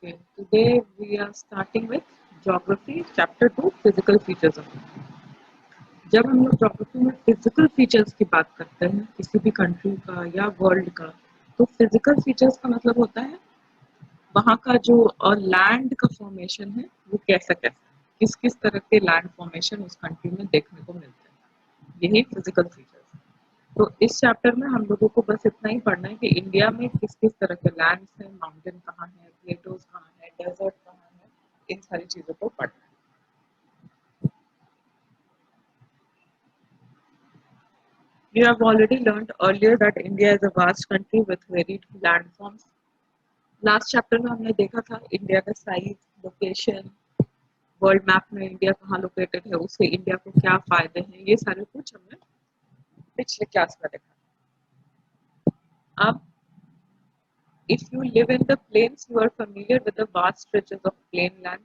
Okay, today we are starting with Geography, Chapter 2, Physical Features of India. जब हम लोग geography में physical features की बात करते हैं किसी भी कंट्री का या वर्ल्ड का, तो फिजिकल फीचर्स का मतलब होता है वहाँ का जो लैंड का फॉर्मेशन है वो कैसा कैसा, किस किस तरह के लैंड फॉर्मेशन उस कंट्री में देखने को मिलते हैं, यही फिजिकल फीचर्स है। तो इस चैप्टर में हम लोगों को बस इतना ही पढ़ना है कि इंडिया में किस किस तरह के लैंड्स हैं, माउंटेन कहाँ है, प्लेटोज कहाँ है, डेजर्ट कहाँ है, इन सारी चीजों को पढ़ना है। You have already learned earlier that India is a vast country with varied landforms. Last chapter में हमने देखा था इंडिया का साइज, लोकेशन, वर्ल्ड मैप में इंडिया कहाँ लोकेटेड है, उससे इंडिया को क्या फायदे हैं, ये सारे कुछ हमने पिछले क्लास में देखा। अब if you live in the plains, you are familiar with the vast stretches of plain land.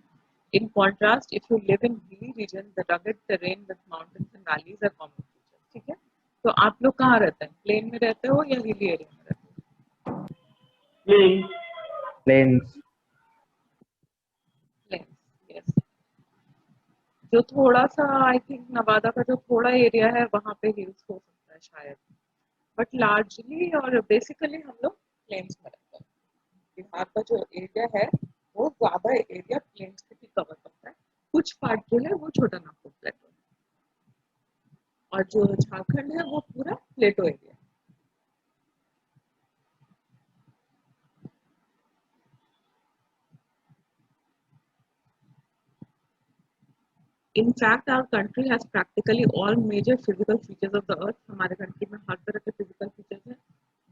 In contrast, if you live in hilly region, the rugged terrain with mountains and valleys are common features. ठीक है, तो आप लोग कहाँ रहते हैं, plane में रहते हो या हिली एरिया में रहते हो? प्लेन्स। Plains, yes. जो थोड़ा सा आई थिंक नवादा का जो थोड़ा एरिया है वहाँ पे हिल्स हो सकता है शायद, बट लार्जली और बेसिकली हम लोग प्लेन्स में रहते हैं। बिहार का जो एरिया है वो ज्यादा एरिया प्लेन्स के भी कवर करता है, कुछ पार्ट जो है वो छोटा नागपुर प्लेटो है, और जो झारखंड है वो पूरा प्लेटो एरिया है। In fact, our country has practically all major physical features of the earth. हमारे कंट्री में हर तरह के फिजिकल फीचर्स हैं,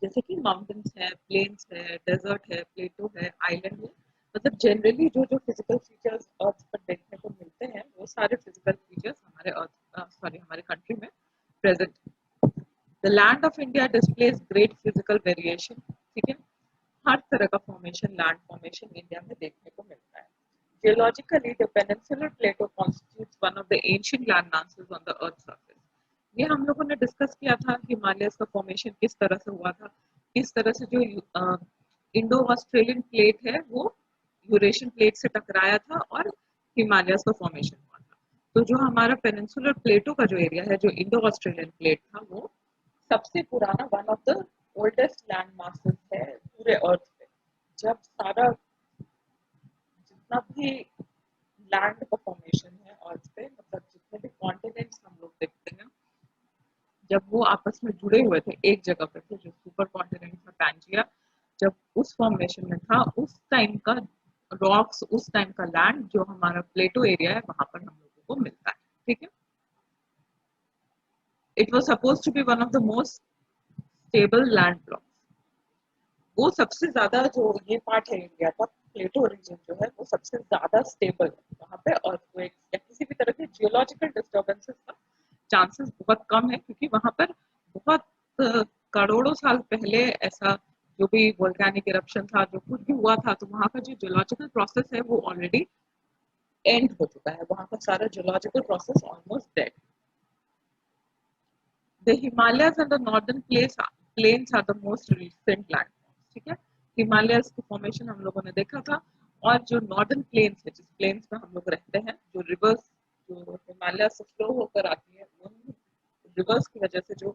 जैसे कि माउंटेन्स है, प्लेन्स है, डेजर्ट है, प्लेटो है, आइलैंड है। मतलब जनरली जो जो फिजिकल फीचर्स अर्थ पर देखने को मिलते हैं वो सारे फिजिकल फीचर्स हमारे हमारे कंट्री में प्रेजेंट है। The land of India displays great physical variation. ठीक है, हर तरह का फॉर्मेशन, लैंड फॉर्मेशन इंडिया में देखने को मिलता है। Geologically, the peninsular plateau constitutes one of the ancient land masses on the Earth's surface. ये हम लोगों ने डिस्कस किया था हिमालयस का फॉर्मेशन किस तरह से हुआ था, किस तरह से जो इंडो ऑस्ट्रेलियन प्लेट है वो यूरेशियन प्लेट से टकराया था और हिमालयस का फॉर्मेशन हुआ था। तो जो हमारा पेनिनसुलर प्लेटो का जो एरिया है, जो इंडो ऑस्ट्रेलियन प्लेट था, वो सबसे पुराना one of the oldest land masses है पूरे अर्थ पे। जब सारा जितना भी लैंड का फॉर्मेशन है अर्थ पे, मतलब जितने भी कॉन्टिनेंट्स हम लोग देखते हैं, जब वो आपस में जुड़े हुए थे एक जगह पे थे, जो सुपर कॉन्टिनेंट था पैंजिया, जब उस फॉर्मेशन में था, उस टाइम का रॉक्स, उस टाइम का लैंड जो हमारा प्लेटो एरिया है वहां पर हम लोगों को मिलता है। ठीक है, it was suppose to be one of the most stable land blocks. वो सबसे ज्यादा जो ये पार्ट है इंडिया का, प्लेटो रीजन जो है वो सबसे ज्यादा स्टेबल है। वहाँ पे अर्थक्वेक या किसी भी तरह के जियोलॉजिकल डिस्टर्बेंसेस का चांसेस बहुत कम है, क्योंकि वहाँ पर बहुत करोड़ों साल पहले ऐसा जो भी वोल्केनिक इरप्शन था, जो कुछ भी हुआ था, तो वहाँ का जो जियोलॉजिकल प्रोसेस है वो ऑलरेडी एंड हो चुका है। वहाँ का सारा geological process almost dead. The Himalayas and the northern plains are the most recent landforms. ठीक है, हिमालयस की फॉर्मेशन हम लोगों ने देखा था, और जो नॉर्दर्न प्लेन्स है, जिस प्लेन्स में हम लोग रहते हैं, जो रिवर्स जो हिमालय से फ्लो होकर आती है, उन रिवर्स की वजह से जो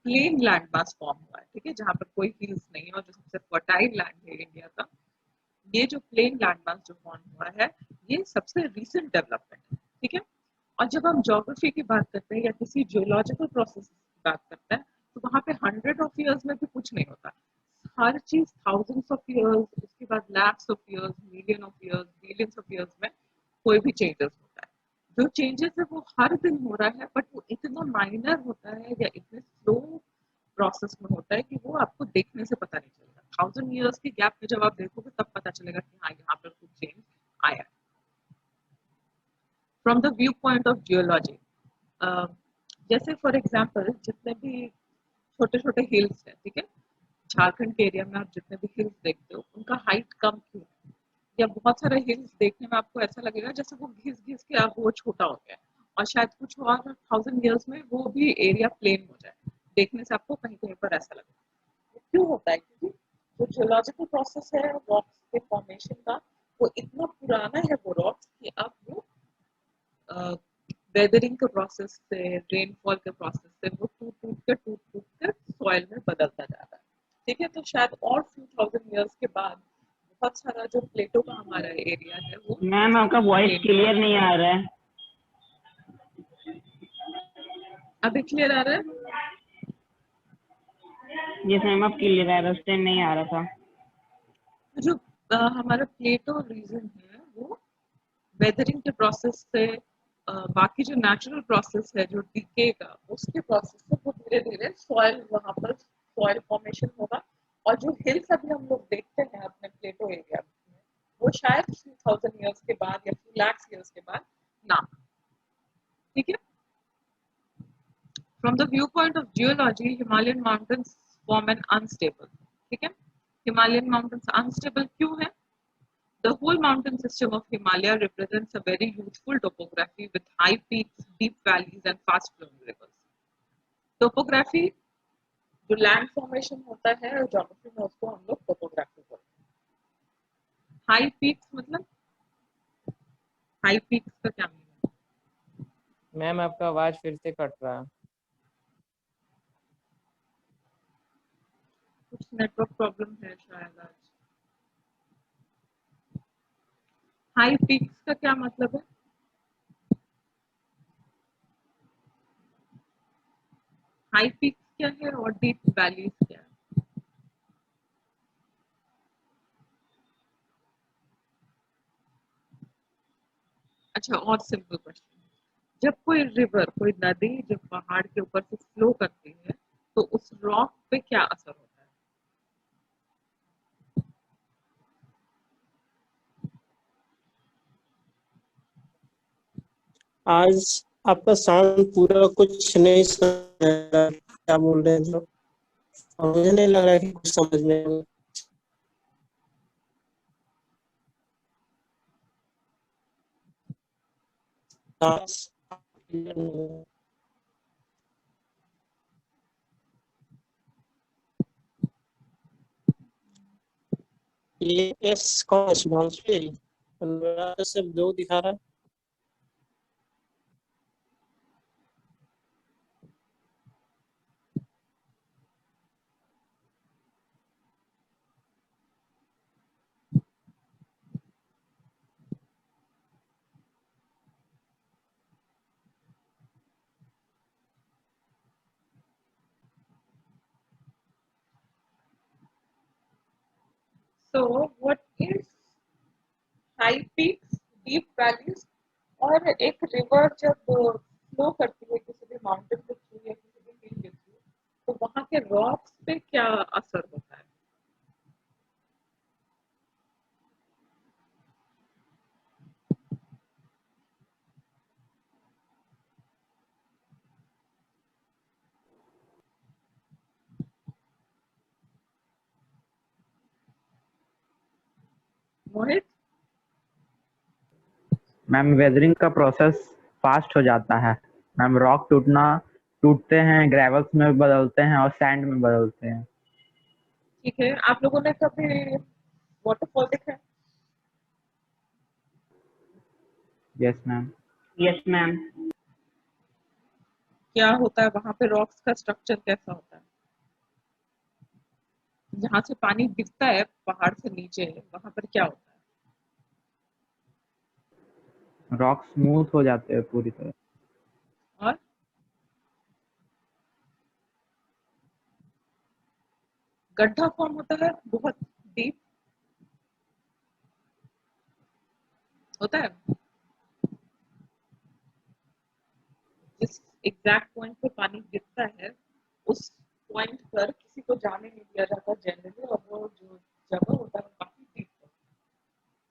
प्लेन लैंड मास फॉर्म हुआ है, ठीक है, जहाँ पर कोई हिल्स नहीं है और जो सबसे फर्टाइल लैंड है इंडिया का, ये जो प्लेन लैंड मास जो फॉर्म हुआ है, ये सबसे रिसेंट डेवलपमेंट है। ठीक है, और जब हम ज्योग्राफी की बात करते हैं या किसी जियोलॉजिकल प्रोसेस की बात करते हैं, तो वहाँ पे 100 of years में भी कुछ नहीं होता, हर चीज थाउजेंड्स ऑफ इयर्स, उसके बाद lakhs of years, million of years, billions of years में कोई भी चेंजेस होता है। जो चेंजेस है वो हर दिन हो रहा है, बट वो इतना माइनर होता है या इतने स्लो प्रोसेस में होता है कि वो आपको देखने से पता नहीं चलेगा। 1000 years के गैप में जब आप देखोगे तब पता चलेगा कि हाँ, यहाँ पर कुछ चेंज आया। From the view point of geology, जैसे फॉर एग्जाम्पल जितने भी छोटे छोटे हिल्स हैं, ठीक है, झारखंड के एरिया में आप जितने भी हिल्स देखते हो उनका हाइट कम क्यों है, या बहुत सारे हिल्स देखने में आपको ऐसा लगेगा जैसे वो घिस घिस के अब वो छोटा हो गया है, और शायद कुछ और 1000 years में वो भी एरिया प्लेन हो जाए, देखने से आपको कहीं कहीं पर ऐसा लगेगा। क्यों होता है? क्योंकि जो जियोलॉजिकल प्रोसेस है रॉक्स के फॉर्मेशन का, वो इतना पुराना है वो रॉक्स कि अब वो वेदरिंग के प्रोसेस से, रेनफॉल के प्रोसेस से वो टूट टूट कर सॉइल में बदलता जा रहा है। ठीक है, तो शायद और फ्यू थाउजेंड ईयर्स के बाद बहुत सारा जो प्लेटो का हमारा एरिया है वो मैम आपका वॉइस प्लेन क्लियर नहीं आ रहा है। अभी क्लियर आ रहा है? जी मैम अब क्लियर आ रहा है, उस टाइम नहीं आ रहा था। जो हमारा प्लेटो रीजन है वो वेदरिंग के प्रोसेस से बाकी जो नेचुरल प्रोसेस है जो डीके का उसके प्रोसेस से वो धीरे धीरे सॉइल वहां पर सॉइल फॉर्मेशन होगा। और जो हिल्स अभी हम लोग देखते हैं अपने प्लेटो एरिया में वो शायद 2000 ईयर्स के बाद या 2 lakhs ईयर्स के बाद ना। ठीक है, from the view point of geology Himalayan mountains form an unstable. ठीक है, हिमालयन माउंटेन्स अनस्टेबल क्यों है? The whole mountain system of Himalaya represents a very youthful topography with high peaks, deep valleys, and fast-flowing rivers. Topography जो land formation होता है और geography में उसको हम लोग टोपोग्राफी बोलते हैं। हाई पीक्स मतलब हाई पीक्स का क्या मीनिंग है? मैम आपका आवाज फिर से कट रहा है। कुछ नेटवर्क प्रॉब्लम है शायद आज। हाई पीक्स का क्या मतलब है? हाई पीक्स क्या है और डीप वैलीज क्या है? अच्छा, और सिंपल क्वेश्चन, जब कोई रिवर, कोई नदी जब पहाड़ के ऊपर से फ्लो करती है तो उस रॉक पे क्या असर होता है? आज आपका साउंड पूरा कुछ नहीं समझ रहा, क्या बोल रहे हैं जो, और मुझे नहीं लग रहा है कि कुछ समझ में आएगा। ये एस कौन स्मॉल स्केल सिर्फ 2 दिखा रहा है। So what is high peaks, deep valleys? और एक रिवर जब फ्लो करती है किसी भी माउंटेन के थ्रू या किसी भी हिल के थ्रू तो वहां के रॉक्स पे क्या असर होता है? मोहित, मैम वेदरिंग का प्रोसेस फास्ट हो जाता है। मैम रॉक टूटते हैं, ग्रेवल्स में बदलते हैं और सैंड में बदलते हैं। ठीक है, आप लोगों ने कभी वाटरफॉल देखा है? Yes ma'am. Yes ma'am. क्या होता है वहां पे रॉक्स का स्ट्रक्चर कैसा होता है? जहां से पानी गिरता है पहाड़ से नीचे वहां पर क्या होता है? रॉक स्मूथ हो जाते हैं पूरी तरह। और गड्ढा फॉर्म होता है बहुत डीप होता है। जिस एग्जैक्ट पॉइंट पे पानी गिरता है उस पॉइंट पर किसी को जाने नहीं दिया जाता जनरली, और वो जो जगह होता है वो काफी डीप होता है।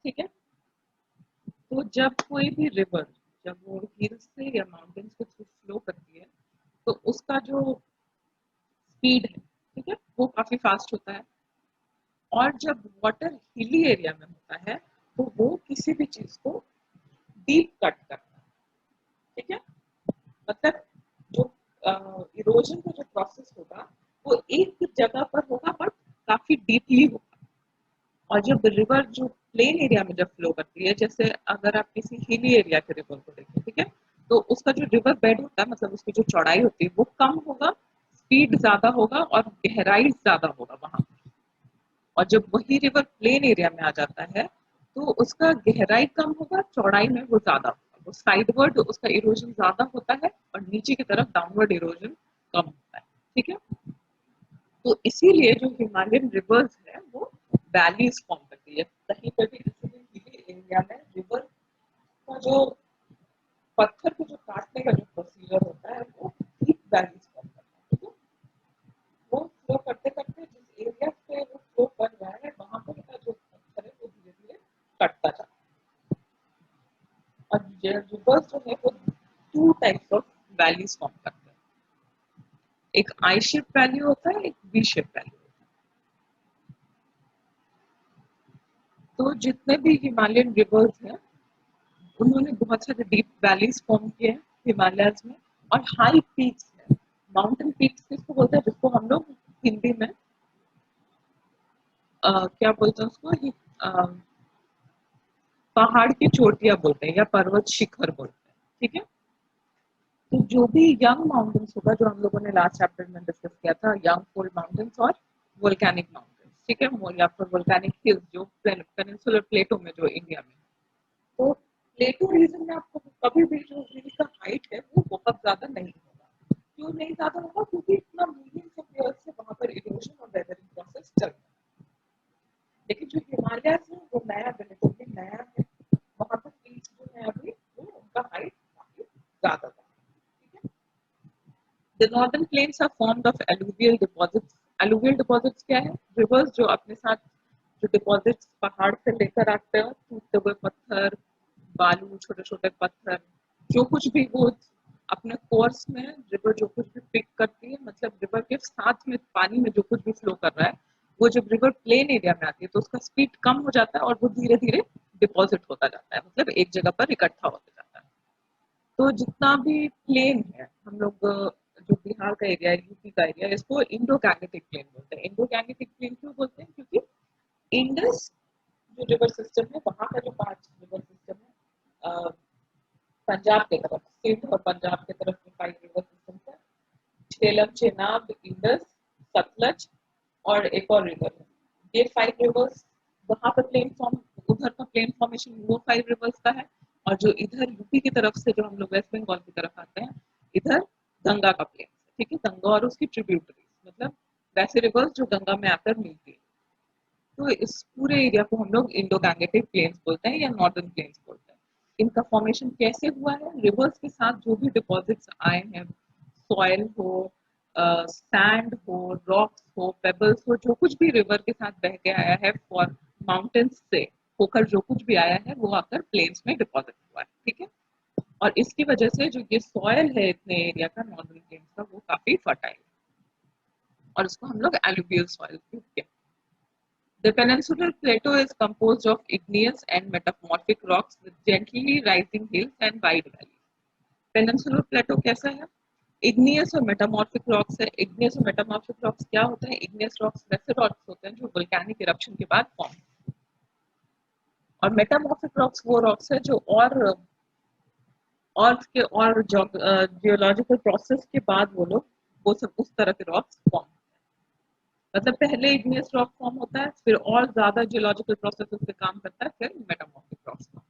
ठीक है, तो जब कोई भी रिवर जब वो हिल्स से या माउंटेन्स के थ्रू फ्लो करती है तो उसका जो स्पीड है, ठीक है, वो काफी फास्ट होता है। और जब वाटर हिली एरिया में होता है तो वो किसी भी चीज को डीप कट करता है। ठीक है, मतलब जो इरोजन का जो प्रोसेस होगा वो एक जगह पर होगा बट काफी डीपली होगा। और जब रिवर जो प्लेन एरिया में जब फ्लो करती है, जैसे अगर आप किसी हिली एरिया के रिवर को देखें, ठीक है, तो उसका जो रिवर बेड होता है, मतलब उसकी जो चौड़ाई होती है वो कम होगा, स्पीड ज्यादा होगा और गहराई ज्यादा होगा वहां। और जब वही रिवर प्लेन एरिया में आ जाता है तो उसका गहराई कम होगा, चौड़ाई में वो ज्यादा होगा, वो साइडवर्ड उसका इरोजन ज्यादा होता है और नीचे की तरफ डाउनवर्ड इरोजन कम होता है, ठीक है। तो इसीलिए जो हिमालयन रिवर्स है वो वैलीज फॉर्म करती है। कहीं पर भी हिली एरिया में रिवर का जो पत्थर को जो काटने का जो प्रोसीजर होता है वो डीप वैलीज फॉर्म करता है, ठीक है। वो फ्लो करते करते जिस एरिया पे वो फ्लो कर रहा है वहां पर का जो पत्थर है वो धीरे धीरे कटता जाता है। और रिवर्स जो है वो two types of valleys form करते हैं, एक आई शेप वैली होता है, एक वी शेप वैली होता है। तो जितने भी हिमालयन रिवर्स हैं उन्होंने बहुत सारे डीप वैलीज फॉर्म किए हैं हिमालयस में, और हाई पीक्स है। माउंटेन पीक्स किसको बोलते हैं, जिसको हम लोग हिंदी में क्या बोलते हैं उसको, पहाड़ की चोटियां बोलते हैं या पर्वत शिखर बोलते हैं, ठीक है। तो जो भी यंग माउंटेन्स होगा, जो हम लोगों ने लास्ट चैप्टर में डिस्कस किया था, यंग फोल्ड माउंटेन्स और वोल्केनिक माउंटेन्स, ठीक है, या फिर वोल्केनिक हिल्स जो पेनिनसुलर प्लेटो में जो इंडिया में। तो प्लेटो रीजन में आपको कभी भी जो हिल का हाइट है वो बहुत ज्यादा नहीं होगा। क्यों नहीं ज्यादा होगा, क्योंकि इतना मिलियंस ऑफ ईयर्स से वहां पर इरोजन और वेदरिंग प्रोसेस चल रहा है। लेकिन जो हिमालय है वो नया, रिलेटिवली नया है, वहां पर पीक्स जो है अभी वो उनका हाइट काफी ज्यादा था, ठीक है। The northern plains are formed of alluvial deposits. Alluvial deposits क्या है, रिवर्स जो अपने साथ जो डिपॉजिट्स पहाड़ से लेकर आते हैं, टूटते हुए पत्थर, बालू, छोटे छोटे पत्थर, जो कुछ भी वो अपने कोर्स में रिवर जो कुछ भी पिक करती है, मतलब रिवर के साथ में पानी में जो कुछ भी फ्लो कर रहा है, वो जब रिवर प्लेन एरिया में आती है तो उसका स्पीड कम हो जाता है और वो धीरे धीरे डिपॉजिट होता जाता है, मतलब एक जगह पर इकट्ठा होता जाता है। तो जितना भी प्लेन है, हम लोग जो बिहार का एरिया है, यूपी का एरिया, इसको इंडो गैंगेटिक प्लेन बोलते हैं। इंडो गैंगेटिक प्लेन क्यों बोलते हैं, क्योंकि इंडस जो रिवर सिस्टम है, वहां का जो 5 रिवर सिस्टम है, पंजाब के तरफ, सिंध और पंजाब के तरफ में 5 रिवर सिस्टम है, झेलम, चेनाब, इंडस, सतलज और एक और रिवर है। ये 5 रिवर्स वहां पर प्लेन फॉर्म, उधर का प्लेन फॉर्मेशन वो 5 रिवर्स का है। और जो इधर यूपी की तरफ से जो हम लोग वेस्ट बंगाल की तरफ आते हैं, इधर गंगा का प्लेन, ठीक है, गंगा और उसकी ट्रिब्यूटरीज, मतलब वैसे रिवर्स जो गंगा में आकर मिलती है। तो इस पूरे एरिया को हम लोग इंडो गैंगेटिक प्लेन्स बोलते हैं या नॉर्दर्न प्लेन्स बोलते हैं। इनका फॉर्मेशन कैसे हुआ है, रिवर्स के साथ जो भी डिपॉजिट्स आए हैं, सॉइल हो, सैंड हो, रॉक्स हो, पेबल्स हो, जो कुछ भी रिवर के साथ बह के आया है फॉर माउंटेन्स से होकर जो कुछ भी आया है वो आकर प्लेन्स में डिपॉजिट हुआ है, ठीक है। और इसकी वजह से जो ये सॉइल है इतने एरिया का, नॉर्दर्न प्लेन्स का, वो काफी फर्टाइल है और उसको हम लोग एलुवियल सॉइल कहते हैं। The peninsular plateau is composed of igneous and metamorphic rocks with gently rising hills and wide valleys. Peninsular plateau कैसा है? Igneous और metamorphic rocks है। Igneous और metamorphic rocks क्या होता है? Igneous rocks वैसे rocks होते हैं जो volcanic eruption के बाद form, और metamorphic rocks वो rocks है जो और जियोलॉजिकल प्रोसेस के बाद वो लोग वो सब उस तरह के रॉक्स फॉर्म, मतलब पहले इग्नियस रॉक फॉर्म होता है, फिर और ज्यादा जियोलॉजिकल प्रोसेस पे काम करता है, फिर मेटामॉर्फिक रॉक्स फॉर्म।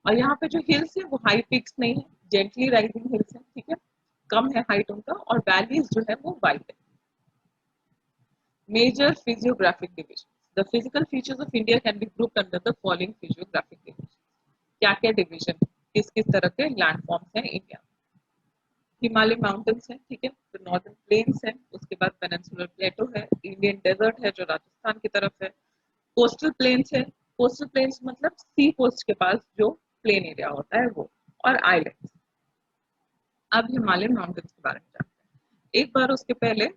और यहाँ पे जो हिल्स है वो हाई पिक्स नहीं है, जेंटली राइजिंग हिल्स है, ठीक है, कम है हाइट उनका, और वैलीज जो है वो वाइड है। Major physiographic division, the physical features of India can be grouped under the following physiographic division. क्या क्या डिविजन, किस किस तरह के लैंडफॉर्म्स हैं इंडिया में? हिमालय माउंटेन्स है, ठीक है, तो नॉर्दर्न प्लेन्स है, उसके बाद पेनिनसुलर प्लेटो है, इंडियन डेजर्ट है जो राजस्थान की तरफ है, कोस्टल प्लेन्स है, कोस्टल प्लेन्स मतलब सी कोस्ट के पास जो प्लेन एरिया होता है वो, और आइलैंड्स। अब हिमालयन माउंटेन्स के बारे में जानते हैं। एक बार उसके पहले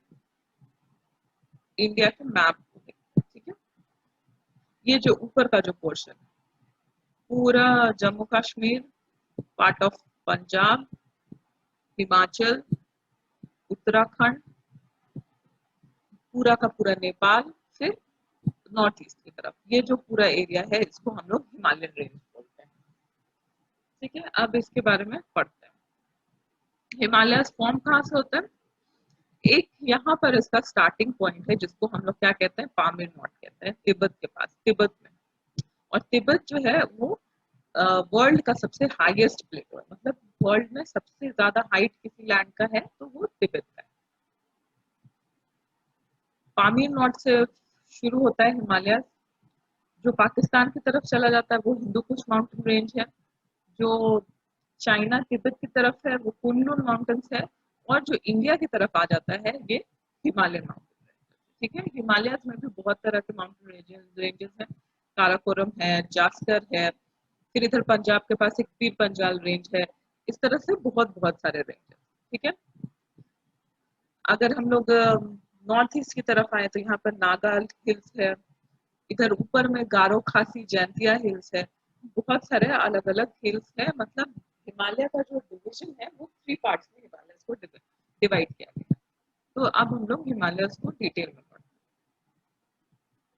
इंडिया के मैप को देखते हैं, ठीक है। ये जो ऊपर का जो पोर्शन है, पूरा जम्मू कश्मीर, पार्ट ऑफ पंजाब, हिमाचल, उत्तराखंड, पूरा का पूरा नेपाल, फिर नॉर्थ ईस्ट की तरफ, ये जो पूरा एरिया है इसको हम लोग हिमालयन रेंज बोलते हैं। ठीक है, अब इसके बारे में पढ़ते हैं। हिमालय फॉर्म कहाँ से होता है? एक यहाँ पर इसका स्टार्टिंग पॉइंट है जिसको हम लोग क्या कहते हैं, पामीर नॉट कहते हैं, तिब्बत के पास, तिब्बत में। और तिब्बत जो है वो वर्ल्ड का सबसे हाईएस्ट प्लेटो है, मतलब वर्ल्ड में सबसे ज्यादा हाइट किसी लैंड का है तो वो तिब्बत का है। पामीर नॉट से शुरू होता है हिमालय, जो पाकिस्तान की तरफ चला जाता है वो हिंदू कुश माउंटेन रेंज है, जो चाइना तिब्बत की तरफ है वो कुनलुन माउंटेन्स है, और जो इंडिया की तरफ आ जाता है ये हिमालयन माउंटेन रेंज। ठीक है, हिमालयस में भी बहुत तरह के माउंटेन रेंजेस हैं, काराकोरम है, जास्कर है, फिर इधर पंजाब के पास एक पीर पंजाल रेंज है, इस तरह से बहुत बहुत सारे रेंज है। ठीक है, अगर हम लोग नॉर्थ ईस्ट की तरफ आए तो यहाँ पर नागा हिल्स है, इधर ऊपर में गारो खासी जैंतिया हिल्स है, बहुत सारे अलग अलग हिल्स है। मतलब हिमालय का जो डिवीजन है वो 3 पार्ट्स में हिमालय को डिवाइड किया गया है। तो अब हम लोग हिमालय को डिटेल में पढ़ते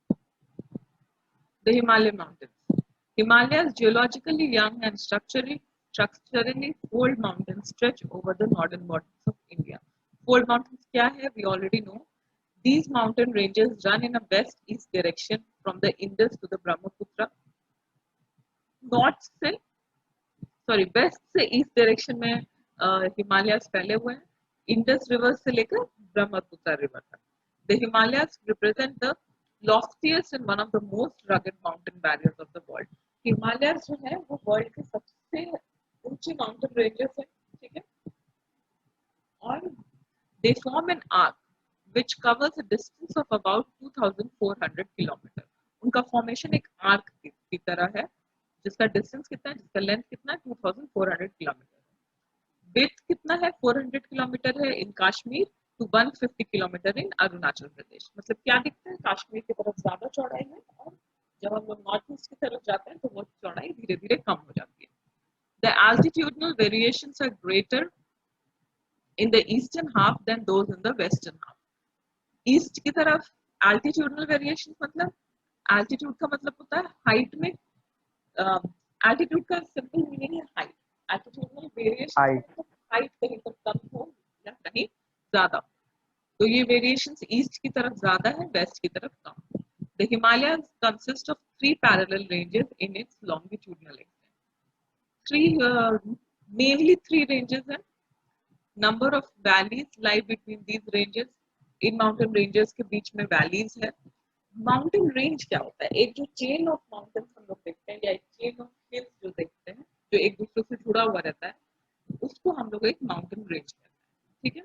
हैं। The Himalaya mountains. Himalayas geologically young and structurally fold mountains stretch over the northern borders of India. Fold mountains क्या है? We already know. These mountain ranges run in a west-east direction from the Indus to the Brahmaputra. West से east direction में हिमालयस फैले हुए हैं, Indus river से लेकर Brahmaputra river तक। The Himalayas represent the loftiest and one of the most rugged mountain barriers of the world. Himalayas जो है वो वर्ल्ड के सबसे ऊंचे माउंटेन रेंजेस है। ठीक है, और they form an arc which covers a distance of about 2400 kilometre. उनका फॉर्मेशन एक आर्क की तरह है जिसका डिस्टेंस कितना है, जिसका लेंथ कितना है, 2400 किलोमीटर। विड्थ कितना है, 400 किलोमीटर है in Kashmir to 150 kilometre in Arunachal Pradesh. मतलब क्या दिखता है, कश्मीर की तरफ ज्यादा चौड़ाई है और जब हम लोग नॉर्थ ईस्ट की तरफ जाते हैं तो वो चौड़ाई धीरे धीरे कम हो जाती है। The altitudinal variations are greater in the eastern half than those in the western half. East की तरफ altitudinal variations मतलब altitude का मतलब होता है हाइट में, altitude का सिंपल मीनिंग है हाइट, altitudinal variations मतलब हाइट कहीं पर कम हो या कहीं ज्यादा, तो ये वेरिएशंस ईस्ट की तरफ ज्यादा है, वेस्ट की तरफ कम। The Himalayas consist of 3 parallel ranges in its longitudinal extent. Mainly 3 ranges हैं। Number of valleys lie between these ranges. In mountain ranges के बीच में वैलीज है। माउंटेन रेंज क्या होता है? एक जो चेन ऑफ माउंटेन्स हम लोग देखते हैं या एक चेन ऑफ हिल्स जो देखते हैं जो एक दूसरे से जुड़ा हुआ रहता है, उसको हम लोग एक माउंटेन रेंज कहते हैं। ठीक है,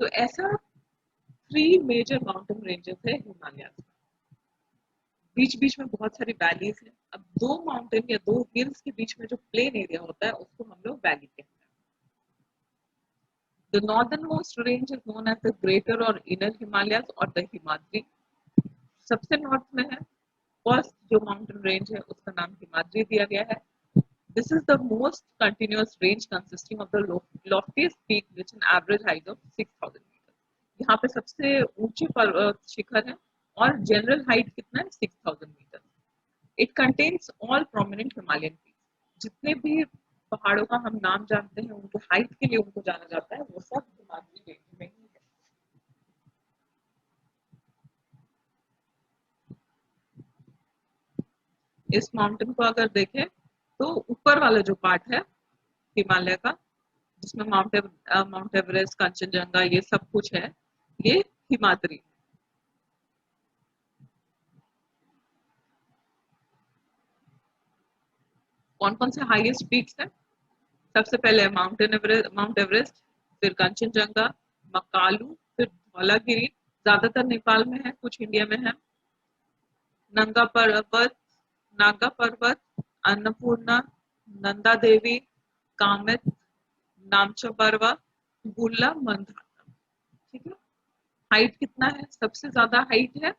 तो ऐसा 3 मेजर माउंटेन रेंजेस है हिमालय में, बीच बीच में बहुत सारी वैलीज है। अब 2 माउंटेन या 2 हिल्स के बीच में जो प्लेन एरिया होता है उसको हम लोग वैली कहते हैं। The northernmost range is known as the Greater or Inner Himalayas or the Himadri. सबसे नॉर्थ में है फर्स्ट जो माउंटेन रेंज है उसका नाम हिमाद्री दिया गया है। This is the most continuous range consisting of the loftiest peak with an average height of 6000 meters. यहाँ पे सबसे ऊंचे शिखर है और जनरल हाइट कितना है, 6000 metre. It contains all prominent Himalayan peaks. जितने भी पहाड़ों का हम नाम जानते हैं उनके हाइट के लिए उनको जाना जाता है, वो सब हिमाद्री रेंज में ही है। इस माउंटेन को अगर देखें तो ऊपर वाला जो पार्ट है हिमालय का जिसमें माउंट एवरेस्ट, कंचनजंगा ये सब कुछ है, ये हिमाद्री। कौन कौन से हाईएस्ट पीक्स हैं? सबसे पहले माउंट एवरेस्ट, फिर कंचनजंगा, मकालू, फिर धौलागिरी, ज्यादातर नेपाल में है, कुछ इंडिया में है, नागा पर्वत, अन्नपूर्णा, नंदा देवी, कामेत, नामचा पर्वत, बुल्ला, मंदाता। ठीक है, हाइट कितना है? सबसे ज्यादा हाइट है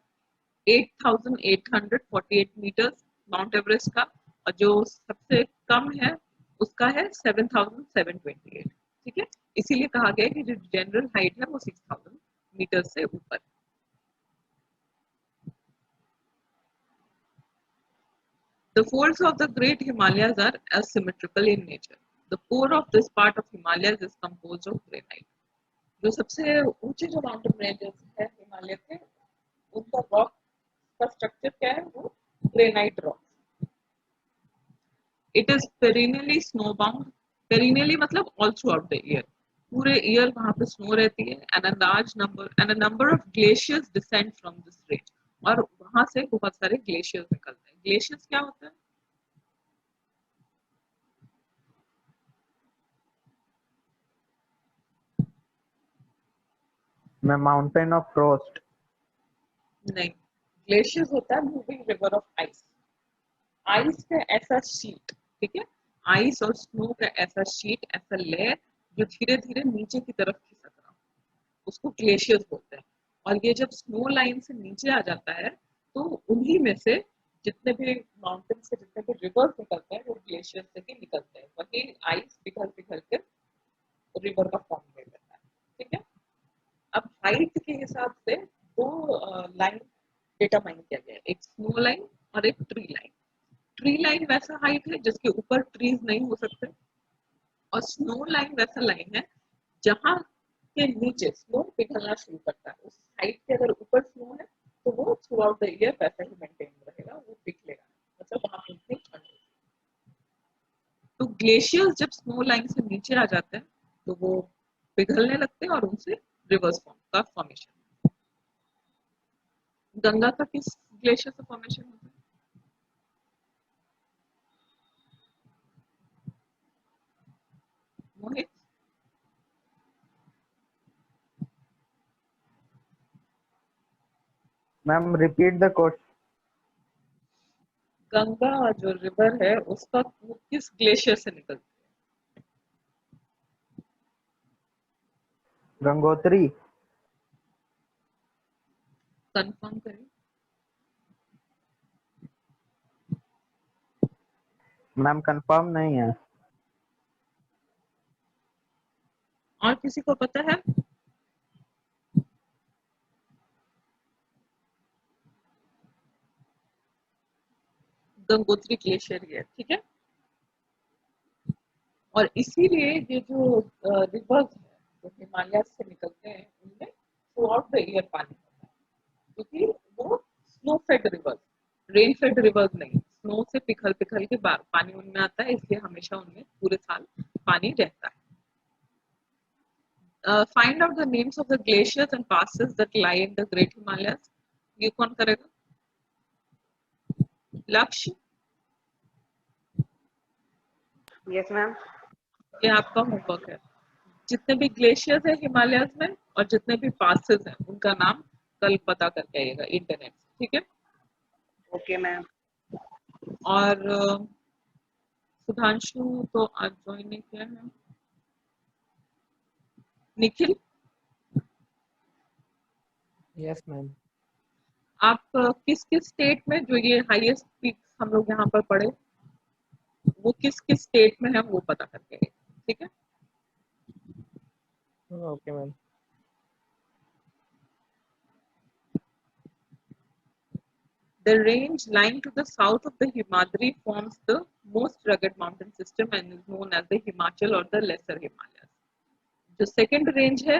8848 मीटर्स माउंट एवरेस्ट का, और जो सबसे कम है उसका है 7728। ठीक है, इसीलिए कहा गया है कि जो जनरल हाइट है वो 6000 मीटर से ऊपर। The folds of the Great Himalayas are asymmetrical in nature. The core of this part of Himalayas is composed of granite. जो सबसे ऊंचे जो माउंटेन रेंजेस है हिमालय के, उनका रॉक का स्ट्रक्चर क्या है? वो granite rock. It is perennially snowbound. Perennially मतलब all throughout the year. पूरे ईयर वहाँ पे स्नो रहती है. And a number of glaciers descend from this range. और वहाँ से बहुत सारे ग्लेशियर्स निकलते हैं. ग्लेशियर्स क्या होता है? Mountain of frost. नहीं, ग्लेशियर्स होता है moving river of ice. Ice का ऐसा शीट, ठीक है, आइस और स्नो का ऐसा शीट, ऐसा लेयर जो धीरे धीरे नीचे की तरफ खिसक रहा, उसको ग्लेशियर्स बोलते हैं. और ये जब स्नो लाइन से नीचे आ जाता है तो उन्हीं में से जितने भी माउंटेन से जितने भी रिवर्स निकलते हैं वो ग्लेशियर से ही निकलते हैं. वही आइस पिघल पिघल के रिवर का फॉर्म ले लेता है. ठीक है. अब हाइट के हिसाब से दो लाइन डिटरमाइन किया गया है, एक स्नो लाइन और एक ट्री लाइन. ट्री लाइन वैसा हाइट है जिसके ऊपर ट्रीज नहीं हो सकते, और स्नो लाइन वैसा लाइन है जहाँ के नीचे स्नो पिघलना शुरू करता है. उस हाइट के अगर ऊपर स्नो है तो वो थ्रू आउट द ईयर वैसा ही मेंटेन रहेगा, वो पिघलेगा, मतलब वहां पे इतनी ठंड होगी. तो ग्लेशियर्स जब स्नो लाइन से नीचे आ जाते हैं तो वो पिघलने लगते हैं और उनसे रिवर्स फॉर्म का फॉर्मेशन. गंगा का किस ग्लेशियर से फॉर्मेशन होता है? Mohit, ma'am repeat the question. Ganga जो रिवर है उसका वो किस ग्लेशियर से निकलती है? गंगोत्री. कंफर्म करें. मैम कंफर्म नहीं है. और किसी को पता है? गंगोत्री ग्लेशियर है. ठीक है. और इसीलिए ये जो रिवर्स है जो हिमालय से निकलते हैं उनमें थ्रू आउट द ईयर पानी होता है, क्योंकि वो snow fed rivers, rain fed rivers नहीं, स्नो से पिघल पिघल के पानी उनमें आता है, इसलिए हमेशा उनमें पूरे साल पानी रहता है. Find out the names of the glaciers and passes that lie in the great Himalayas. ये कौन करेगा? लक्ष्य. Yes ma'am. ये आपका होमवर्क है. जितने भी ग्लेशियर्स है हिमालयस में और जितने भी पासेस हैं उनका नाम कल पता करके आइएगा इंटरनेट से. ठीक है. Okay ma'am. और सुधांशु तो आज ज्वाइन नहीं किया है. Nikhil, yes ma'am. आप किस किस स्टेट में जो ये हाईएस्ट पीक्स हम लोग यहाँ पर पढ़े वो किस किस स्टेट में है वो पता करके आइए. ठीक है. Okay ma'am. The range lying to the south of the Himadri forms the most rugged mountain system and is known as the Himachal or the Lesser Himalayas. जो second range है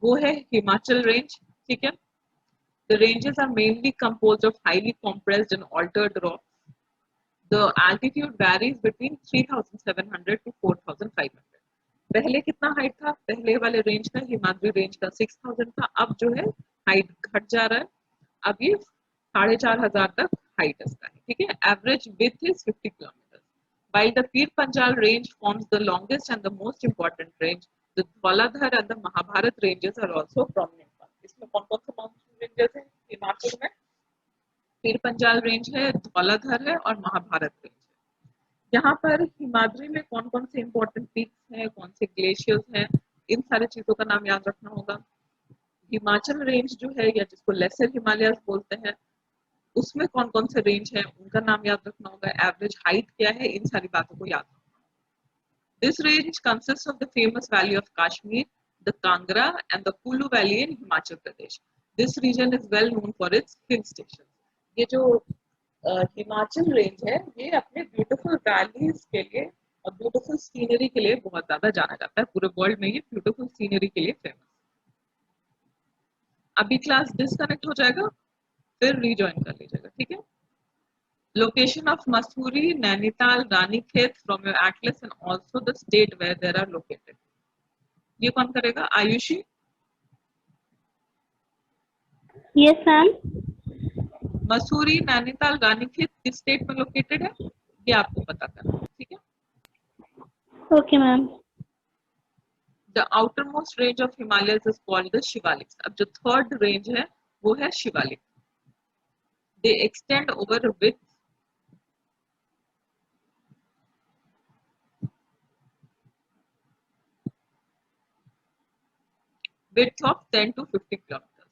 वो है Himachal range. ठीक है. The ranges are mainly composed of highly compressed and altered rocks. The altitude varies between 3,700 to 4,500. पहले कितना height था? पहले वाले रेंज का हिमाद्री रेंज का 6,000 था. अब जो है हाइट घट जा रहा है, अब ये 4,500 तक हाइट इसका है. ठीक है. Average width is 50 kilometre. While the Pir Panjal range forms the longest and the most important range, the Dhauladhar and the Mahabharat ranges are also prominent ones. इसमें कौन कौन से माउंटेन रेंजेस हैं हिमाचल में? पीर पंजाल रेंज है, धौलाधर है और महाभारत रेंज है. यहाँ पर हिमाद्री में कौन कौन से इंपॉर्टेंट पीक्स हैं, कौन से ग्लेशियर्स हैं, इन सारी चीजों का नाम याद रखना होगा. हिमाचल रेंज जो है या जिसको लेसर हिमालयस बोलते हैं उसमें कौन कौन से रेंज है उनका नाम याद रखना होगा. एवरेज हाइट क्या है, इन सारी बातों को याद रखना. This range consists of the famous valley of Kashmir, the Kangra and the Kulu valley in Himachal Pradesh. This region is well known for its hill stations. ये जो हिमाचल रेंज है ये अपने ब्यूटीफुल वैलीज के लिए और ब्यूटीफुल सीनरी के लिए बहुत ज्यादा जाना जाता है, पूरे वर्ल्ड में ये ब्यूटीफुल सीनरी के लिए फेमस। अभी क्लास डिस्कनेक्ट हो जाएगा, फिर रीजॉइन कर लीजिएगा, ठीक है। Location of Mussoorie, Nainital, Ranikhet from your atlas and also the state where there are located. ये कौन करेगा? आयुषी। Yes ma'am. मसूरी, नैनीताल, रानीखेत किस स्टेट में लोकेटेड है ये आपको पता करना है, ठीक है। Okay ma'am. The outermost range of Himalayas is called the Shivaliks. अब जो थर्ड रेंज है वो है Shivalik. They extend over a width of 10 to 50 kilometers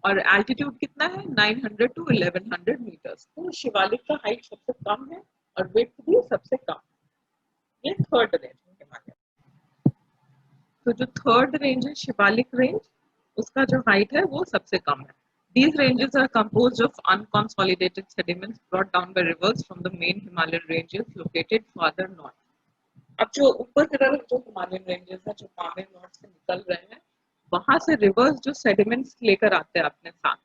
और एल्टीट्यूड कितना है? 900 to 1100 meters। तो शिवालिक का हाइट सबसे कम है और विड्थ भी सबसे कम है। ये थर्ड रेंज है हिमालय। तो जो थर्ड रेंज है शिवालिक रेंज, उसका जो हाइट है वो सबसे कम है। These ranges are composed of unconsolidated sediments brought down by rivers from the main Himalayan ranges located farther north. अब जो ऊपर की तरफ जो हिमालयन रेंजेस है जो पामेर नॉर्थ से निकल रहे हैं, वहां से रिवर्स जो सेडिमेंट्स लेकर आते हैं अपने साथ,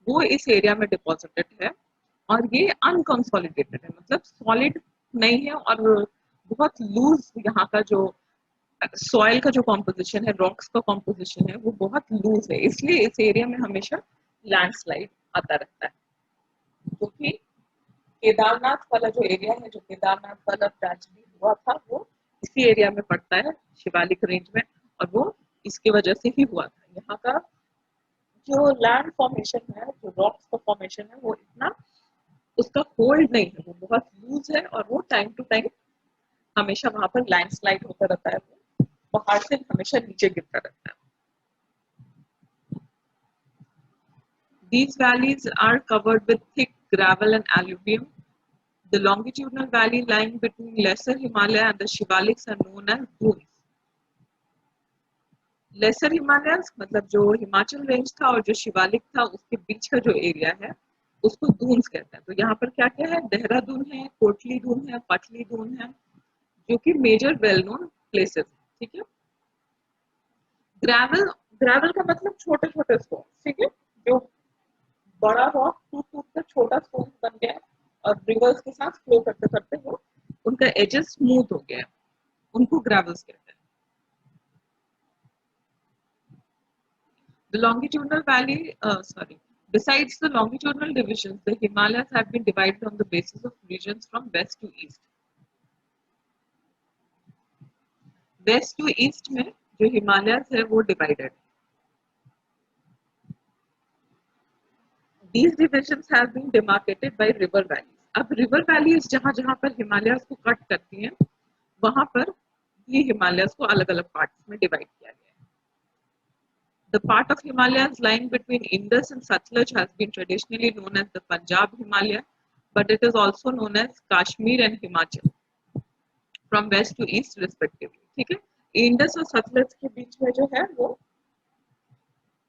वो इस एरिया में डिपॉजिटेड है और ये अनकंसोलिडेटेड है, मतलब सॉलिड नहीं है और बहुत लूज यहाँ का जो सॉइल का जो कॉम्पोजिशन है, रॉक्स का कॉम्पोजिशन है वो बहुत लूज है, इसलिए इस एरिया में हमेशा लैंडस्लाइड आता रहता है। क्योंकि केदारनाथ वाला जो एरिया है, जो केदारनाथ वाला ट्रेजेडी हुआ था, वो इसी एरिया में पड़ता है शिवालिक रेंज में, और वो इसकी वजह से ही हुआ था। यहाँ का जो लैंड फॉर्मेशन है, जो रॉक्स का फॉर्मेशन है, वो इतना उसका होल्ड नहीं है, वो बहुत लूज है और वो टाइम टू टाइम हमेशा वहां पर लैंडस्लाइड होता रहता है, वो पहाड़ से हमेशा नीचे गिरता रहता है। These valleys are covered with thick gravel and alluvium. The longitudinal valley lying between Lesser Himalaya and the Shivaliks are known as dunes. Lesser Himalayas मतलब जो हिमाचल रेंज था और जो शिवालिक था उसके बीच का जो एरिया है उसको दून्स कहते हैं। तो यहाँ पर क्या क्या है? देहरादून है, कोटली दून है, पटली दून है, जो कि मेजर वेल नोन प्लेसेस, ठीक है। ग्रेवल का मतलब छोटे छोटे स्टोन, ठीक है, जो बड़ा रॉक टूट टूट कर छोटा स्टोन बन गया और रिवर्स के साथ फ्लो करते करते वो उनका एजेस स्मूथ हो गया, उनको ग्रेवल्स कहते हैं। The longitudinal valley, besides the longitudinal divisions, the Himalayas have been divided on the basis of regions from west to east. West to east में जो हिमालयस है वो divided. These divisions have been demarcated by river valleys. अब river valleys जहाँ जहाँ पर Himalayas को cut करती हैं, वहाँ पर भी हिमालयस को अलग अलग पार्ट्स में डिवाइड किया गया है। The part of Himalayas lying between Indus and Satluj has been traditionally known as the Punjab Himalaya, but it is also known as Kashmir and Himachal from west to east respectively. ठीक है, Indus और सतलज के बीच में जो है वो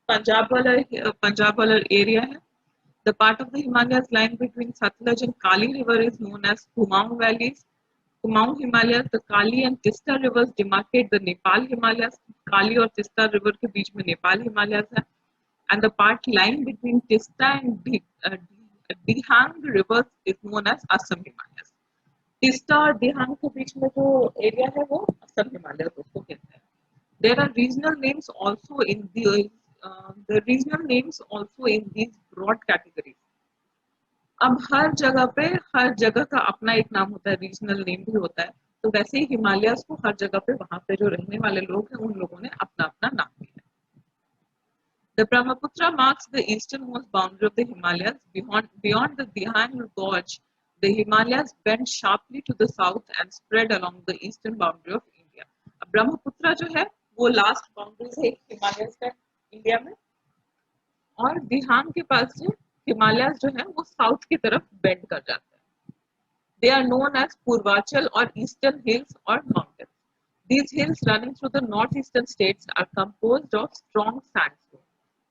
पंजाब वाला एरिया है। The part of the Himalayas lying between Satluj and Kali River is known as Kumaon Valleys. Kumaon Himalayas, the Kali and Tista rivers demarcate the Nepal Himalayas. Kali और Tista river के बीच में Nepal Himalayas है। And the part lying between Tista and Dihang rivers is known as Assam Himalayas. Tista और Dihang के बीच में जो एरिया है वो असम हिमालय उसको कहते हैं। There are regional names also in the regional names also in these broad categories. अब हर जगह का अपना एक नाम होता है, रीजनल नेम भी होता है, तो वैसे ही हिमालयस को हर जगह पे वहां पे जो रहने वाले लोग हैं उन लोगों ने अपना अपना नाम दिया है। The Brahmaputra marks the easternmost boundary of the Himalayas. Beyond the Dihang Gorge, the Himalayas bend sharply to the south and spread along the eastern boundary of India. अब ब्रह्मपुत्र जो है वो लास्ट बाउंड्री है हिमालयस का India में, और दिहांग के पास से हिमालयस जो है वो साउथ की तरफ बेंड कर जाते हैं। They are known as Purvanchal और ईस्टर्न हिल्स और mountains. These hills running through the northeastern states are composed of strong sandstone.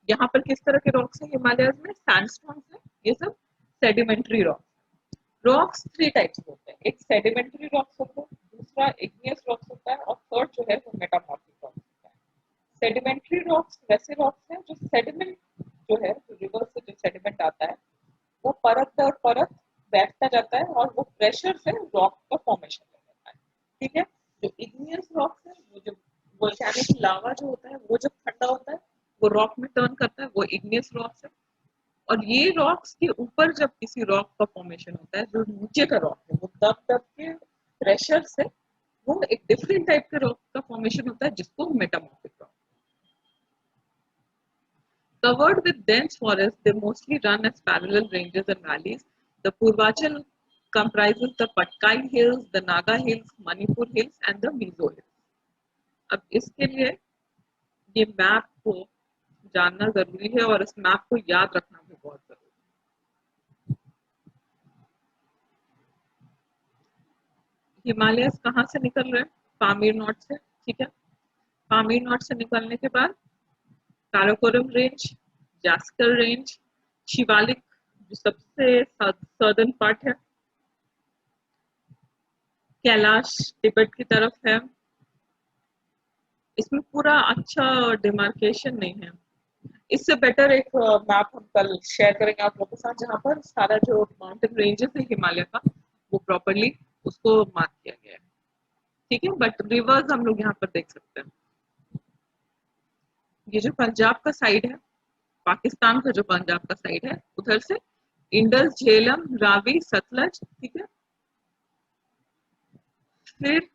यहाँ पर किस तरह के रॉक्स हैं हिमालयस में? सैंडस्टोन है, ये सब सेडिमेंट्री रॉक्स 3 टाइप्स होते हैं, एक सेडिमेंट्री रॉक्स होता है, दूसरा इग्नियस रॉक्स होता है और थर्ड जो है वो मेटामॉर्फिक रॉक्स होता है। सेडिमेंट्री रॉक्स वैसे रॉक्स हैं जो सेडिमेंट जो है, जो रिवर से जो सेडिमेंट आता है वो परत दर परत बैठता जाता है और वो प्रेशर से रॉक का फॉर्मेशन कर देता है। ठीक है, जो इग्नियस रॉक्स है, वो जो वोल्केनिक लावा जो होता है वो जब ठंडा होता है वो रॉक में टर्न करता है, वो इग्नियस रॉक्स है। और ये रॉक्स के ऊपर जब किसी रॉक का फॉर्मेशन होता है, जो नीचे का रॉक है वो दब दब के प्रेशर से वो एक डिफरेंट टाइप के रॉक का फॉर्मेशन होता है जिसको metamorphic rock. Covered with dense forests, they mostly run as parallel ranges and valleys. The Purvachal comprises the Patkai Hills, the Naga Hills, Manipur Hills, and the Mizo Hills. अब इसके लिए ये map को जानना जरूरी है और इस मैप को याद रखना भी बहुत जरूरी है। हिमालय कहाँ से निकल रहे हैं? पामीर नॉर्थ से। ठीक है, पामीर नॉर्थ से निकलने के बाद काराकोरम रेंज, जास्कर रेंज, शिवालिक जो सबसे सदर्न पार्ट है, कैलाश तिब्बत की तरफ है। इसमें पूरा अच्छा डिमार्केशन नहीं है, इससे बेटर एक मैप हम कल शेयर करेंगे आप लोगों के साथ जहाँ पर सारा जो माउंटेन रेंजेस है हिमालय का वो प्रॉपरली उसको मार्क किया गया है। ठीक है, बट रिवर्स हम लोग यहाँ पर देख सकते हैं। ये जो पंजाब का साइड है, पाकिस्तान का जो पंजाब का साइड है, उधर से इंडस, झेलम, रावी, सतलज। ठीक है, फिर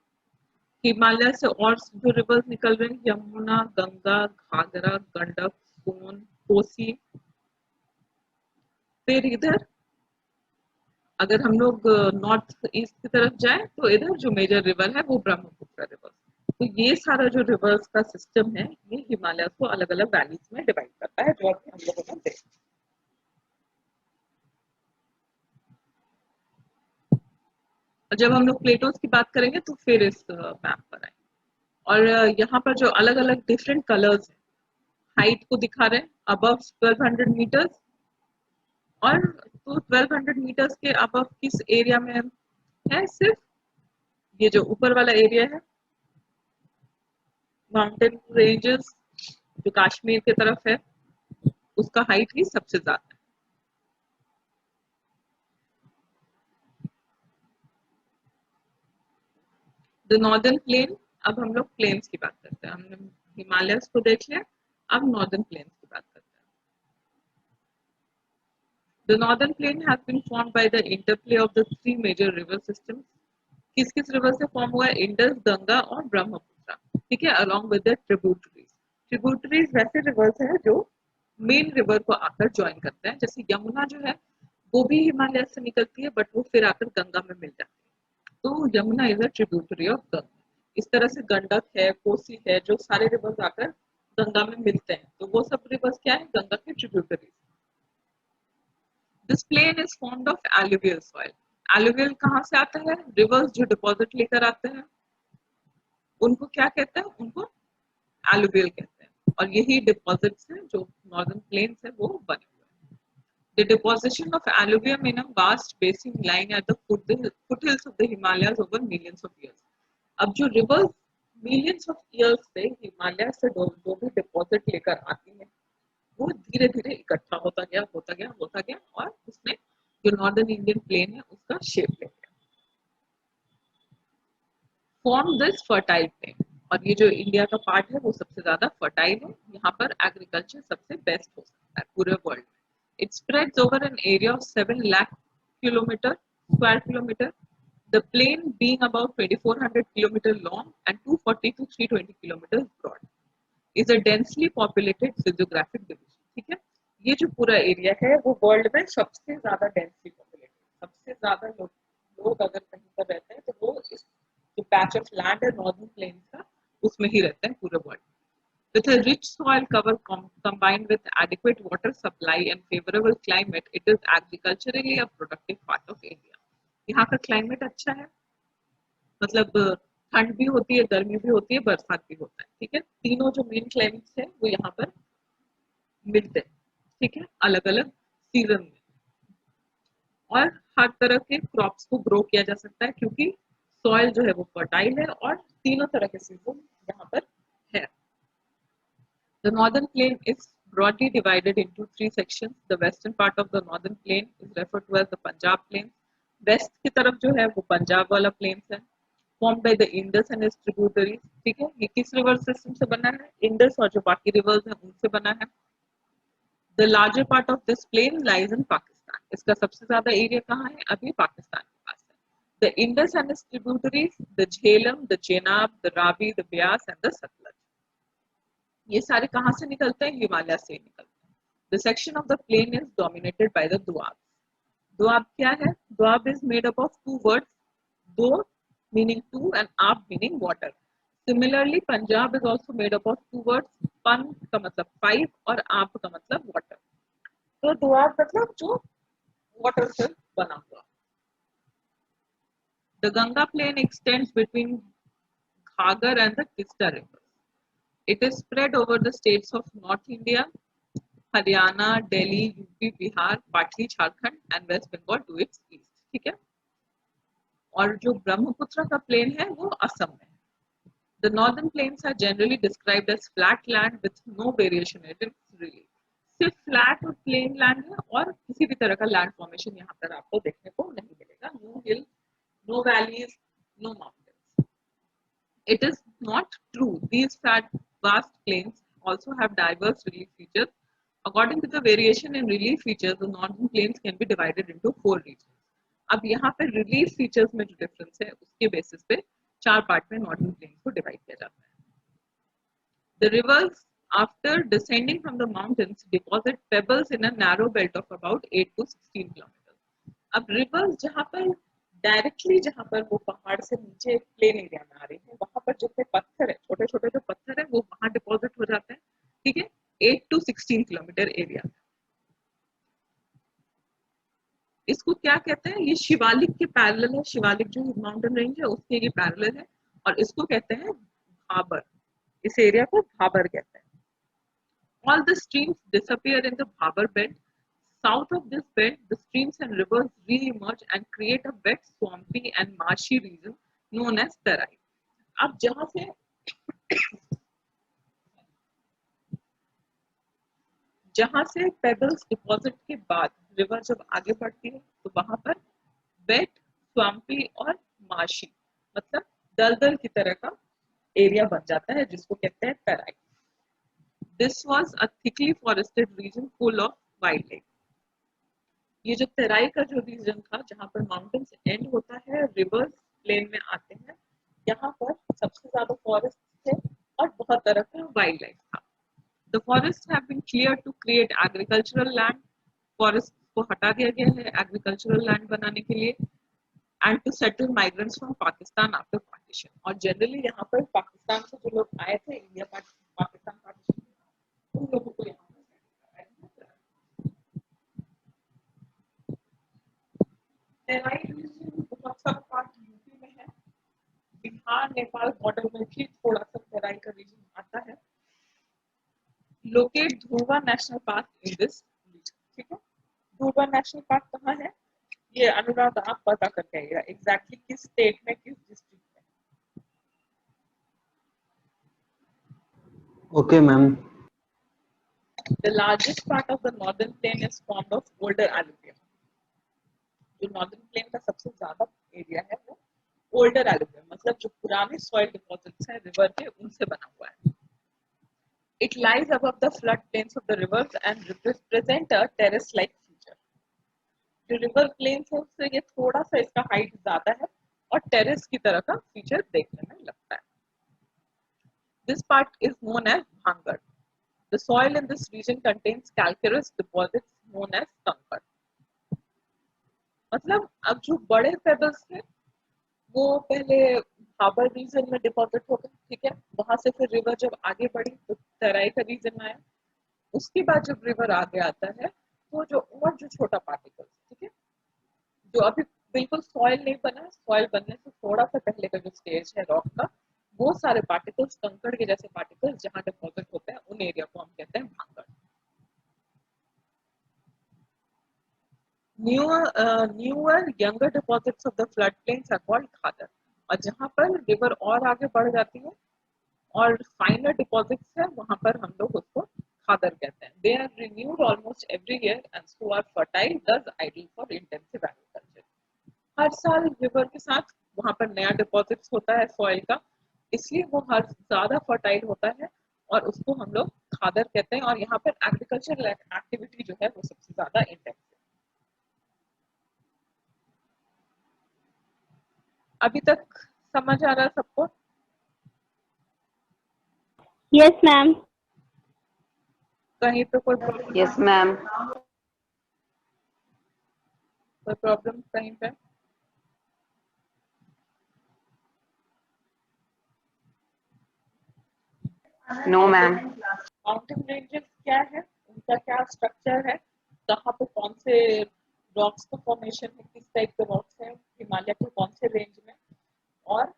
हिमालय से और जो रिवर्स निकल रहे हैं, यमुना, गंगा, घाघरा, गंडक, सोन, कोसी। फिर इधर अगर हम लोग नॉर्थ ईस्ट की तरफ जाए तो इधर जो मेजर रिवर है वो ब्रह्मपुत्र रिवर। तो ये सारा जो रिवर्स का सिस्टम है ये हिमालय को अलग अलग वैलीज में डिवाइड करता है, जो अभी हम लोगों ने देखा। जब हम लोग प्लेटोज की बात करेंगे तो फिर इस मैप पर आए। और यहाँ पर जो अलग अलग डिफरेंट कलर्स है, हाइट को दिखा रहे हैं, अबव 1200 मीटर्स। और तो 1200 मीटर्स के अबव किस एरिया में है? सिर्फ ये जो ऊपर वाला एरिया है, माउंटेन रेंजेस जो कश्मीर की तरफ है, उसका हाइट ही सबसे ज्यादा है। द नॉर्दर्न प्लेन, अब हम लोग प्लेन्स की बात करते हैं। हमने हिमालयस को देख लिया, अब नॉर्दर्न प्लेन्स की बात करते हैं। The northern plain has been formed by the interplay of the three major river systems. किस किस रिवर से फॉर्म हुआ है? इंडस, गंगा और ब्रह्मपुत्र। ठीक है, along with the tributaries. Tributaries वैसे रिवर्स है जो मेन रिवर को आकर ज्वाइन करते हैं। जैसे यमुना जो है वो भी हिमालय से निकलती है, बट वो फिर आकर गंगा में मिल जाती है, तो Yamuna is a tributary of Ganga. इस तरह से गंडक है, कोसी है, जो सारे रिवर्स आकर गंगा में मिलते हैं, तो वो सब रिवर्स क्या है? गंगा के tributaries. This plain is formed of alluvial soil. Alluvial कहाँ से आता है? रिवर्स जो डिपॉजिट लेकर आते हैं उनको क्या कहते हैं? उनको alluvial कहते हैं। और यही डिपॉजिट्स हैं जो नॉर्दर्न प्लेन्स है वो बने हुए हैं। The deposition of alluvium in a vast basin lying at the foothills of the Himalayas over millions of years. अब जो रिवर्स मिलियंस ऑफ ईयर्स से हिमालय से जो भी डिपॉजिट लेकर आती है वो धीरे धीरे इकट्ठा होता गया और उसने जो नॉर्दर्न इंडियन प्लेन है उसका शेप ले लिया। फॉर्म दिस फर्टाइल प्लेन, और ये जो इंडिया का पार्ट है वो सबसे ज्यादा फर्टाइल है, यहाँ पर एग्रीकल्चर सबसे बेस्ट हो सकता है पूरे वर्ल्ड में। It spreads over an area of 7 lakh square kilometre, the plain being about 2400 km long and 240 to 320 km broad is a densely populated physiographic division। ठीक है, ये जो पूरा एरिया है वो वर्ल्ड में सबसे ज्यादा डेंसली पॉपुलेटेड, सबसे ज्यादा लोग अगर कहीं पर रहते हैं तो वो इस जो पैच ऑफ लैंड है नॉर्दर्न प्लेन का उसमें ही रहते हैं पूरे वर्ल्ड में। With a rich soil cover combined with adequate water supply and favorable climate, it is agriculturally a productive part of India। यहाँ का क्लाइमेट अच्छा है, मतलब ठंड भी होती है, गर्मी भी होती है, बरसात भी होता है। ठीक है, तीनों जो मेन क्लाइमेट्स है वो यहाँ पर मिलते हैं। ठीक है, अलग अलग सीजन में। और हर तरह के क्रॉप्स को ग्रो किया जा सकता है क्योंकि सॉइल जो है वो फर्टाइल है और तीनों तरह के सीजन यहाँ पर है। The northern plain is broadly divided into three sections. The western part of the northern plain is referred to as the Punjab plains. West की तरफ जो है वो पंजाब वाला plains है, formed by the Indus and its tributaries. ठीक है, ये किस river system से बना है? Indus और जो बाकी rivers हैं उनसे बना है। The larger part of this plain lies in Pakistan. इसका सबसे ज्यादा एरिया कहाँ है? अभी पाकिस्तान के पास है। The Indus and its tributaries, the Jhelum, the Chenab, the Ravi, the Beas and the Satluj. ये सारे कहाँ से निकलते हैं? हिमालय से निकलते हैं। The section of the plain is dominated by the Doabs. Doab क्या है? Doab is made up of two words, do meaning two and ab meaning water. Similarly, Punjab is also made up of two words, pan का मतलब five और ab का मतलब water. तो Doab मतलब जो water से बना हुआ। The Ganga plain extends between Ghagar and the Tista rivers. It is spread over the states of North India, Haryana, Delhi, UP, Bihar, partly Jharkhand and West Bengal to its east. ठीक है? और जो ब्रह्मपुत्र का plane है वो असम में है। The northern plains are generally described as flat land with no variation in its relief. सिर्फ फ्लैट और प्लेन लैंड है और किसी भी तरह का लैंड फॉर्मेशन यहाँ पर आपको देखने को नहीं मिलेगा। No hill, no valleys, no mountains. It is not true. These vast plains also have diverse relief features. According to the variation in relief features, the northern plains can be divided into 4 regions. अब यहाँ पे relief features में जो difference है उसके basis पे 4 part में northern plains को divide किया जाता है. The rivers, after descending from the mountains, deposit pebbles in a narrow belt of about 8 to 16 kilometers. अब rivers जहाँ पर डायरेक्टली जहाँ पर वो पहाड़ से नीचे प्लेन एरिया में आ रही है वहां पर जितने पत्थर है छोटे छोटे जो पत्थर है वो वहां डिपॉजिट हो जाते हैं। ठीक है, 8 to 16 किलोमीटर एरिया। इसको क्या कहते हैं? ये शिवालिक के पैरेलल है। शिवालिक जो माउंटेन रेंज है उसके ये पैरेलल है और इसको कहते हैं भाबर। इस एरिया को भाबर कहते हैं। All the streams disappear in the Bhabar belt. South of this belt, the streams and rivers re-emerge and create a wet, swampy and marshy region known as Tarai. अब जहाँ से पेबल्स डिपॉजिट के बाद river जब आगे बढ़ती है तो वहां पर वेट, स्वाम्पी और मार्शी मतलब दलदल की तरह का एरिया बन जाता है जिसको कहते हैं तराई। This was a thickly forested region full of wildlife. ये जो तराई का जो रीजन था जहाँ पर माउंटेन्स एंड होता है, रिवर्स प्लेन में आते हैं, यहाँ पर सबसे ज्यादा फॉरेस्ट थे और बहुत तरह का वाइल्ड लाइफ था। The forests have been cleared to create agricultural land. Forest को हटा दिया गया है एग्रीकल्चरल लैंड बनाने के लिए and to settle migrants from Pakistan after partition. और जनरली यहाँ पर पाकिस्तान से जो लोग आए थे इंडिया पाकिस्तान पार्टीशन उन लोगों को यहाँ तराई रीजन बहुत सारा पार्ट यूपी में है। बिहार नेपाल बॉर्डर में भी थोड़ा सा तराई का रीजन आता है। Locate Dhruva national park in this region. ठीक है, ध्रुवा नेशनल पार्क कहाँ है ये अनुराग आप पता करके आइएगा एग्जैक्टली किस स्टेट में किस डिस्ट्रिक्ट में। Okay ma'am. The largest part of the northern plain is formed of older alluvium. जो नॉर्दर्न प्लेन का सबसे ज्यादा एरिया है वो ओल्डर एलुवियम मतलब जो पुराने सॉइल डिपॉजिट्स हैं रिवर के उनसे बना हुआ है। It lies above the flood plains of the reverse and represent a terrace like feature. जो रिवर प्लेन्स है उससे ये थोड़ा सा इसका हाइट ज्यादा है और टेरेस की तरह का फीचर देखने में लगता है। This part is known as bhangar. The soil in this region contains calcareous deposits known as कंकड़। मतलब अब जो बड़े पेबल्स थे वो पहले भाबर रीजन में डिपॉजिट हो गए। ठीक है, वहां से फिर रिवर जब आगे बढ़ी तो तराई का रीजन आया। उसके बाद जब रिवर आगे आता है तो जो और जो छोटा पार्टिकल्स, ठीक है, जो अभी बिल्कुल सॉइल नहीं बना, सॉइल बनने से थोड़ा सा पहले का जो स्टेज है रॉक का, वो सारे पार्टिकल्स कंकड़ के जैसे पार्टिकल्स जहां डिपॉजिट होते हैं उन एरिया को हम कहते हैं Bhangarh. newer younger deposits of the floodplains are called khadar, और जहाँ पर रिवर और आगे बढ़ जाती है और फाइनर डिपॉजिट्स है वहां पर हम लोग उसको खादर कहते हैं. They are renewed almost every year and so are fertile, thus ideal for intensive agriculture. हर साल रिवर के साथ वहां पर नया डिपॉजिट्स होता है सॉइल का, इसलिए वो हर ज्यादा फर्टाइल होता है और उसको हम लोग खादर कहते हैं. और यहाँ पर एग्रीकल्चरल एक्टिविटी जो है वो सबसे ज्यादा इंटेंसिव. अभी तक समझ आ रहा है सबको? Yes, ma'am. कहीं पे कोई प्रॉब्लम? Yes, ma'am. कोई प्रॉब्लम कहीं पे? No, ma'am. माउंटेन रेंजेस क्या है, उनका क्या स्ट्रक्चर है, कहाँ पे कौन से रॉक्स का फॉर्मेशन है, किस टाइप के रॉक्स हैं हिमालय के कौन से रेंज में, और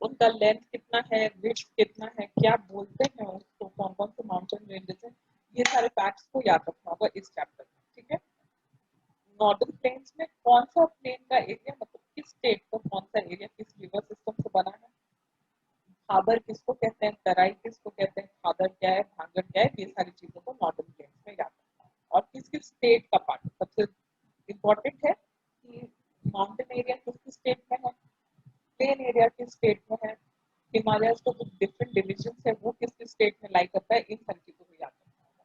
उनका लेंथ कितना है, विड्थ कितना है, क्या बोलते हैं उसको, कौन कौन से माउंटेन रेंजेस हैं, ये सारे फैक्ट्स को याद रखना होगा इस चैप्टर में. ठीक है. नॉर्दर्न प्लेन्स में कौन सा प्लेन का एरिया, मतलब किस स्टेट का कौन सा एरिया किस रिवर सिस्टम से बना है, खाबर किसको कहते हैं, तराई किसको कहते हैं, खादर क्या है, भांगड़ क्या है, ये सारी चीजों को नॉर्दर्न प्लेन्स में याद रखना है. और किस किस स्टेट का पार्ट सबसे इम्पोर्टेंट है कि माउंटेन एरिया किस किस स्टेट में है, प्लेन एरिया किस स्टेट में है, हिमालय को कुछ डिफरेंट डिविजन है वो किस किस स्टेट में लाई करता है, इन सारी चीजों को याद रखना होगा.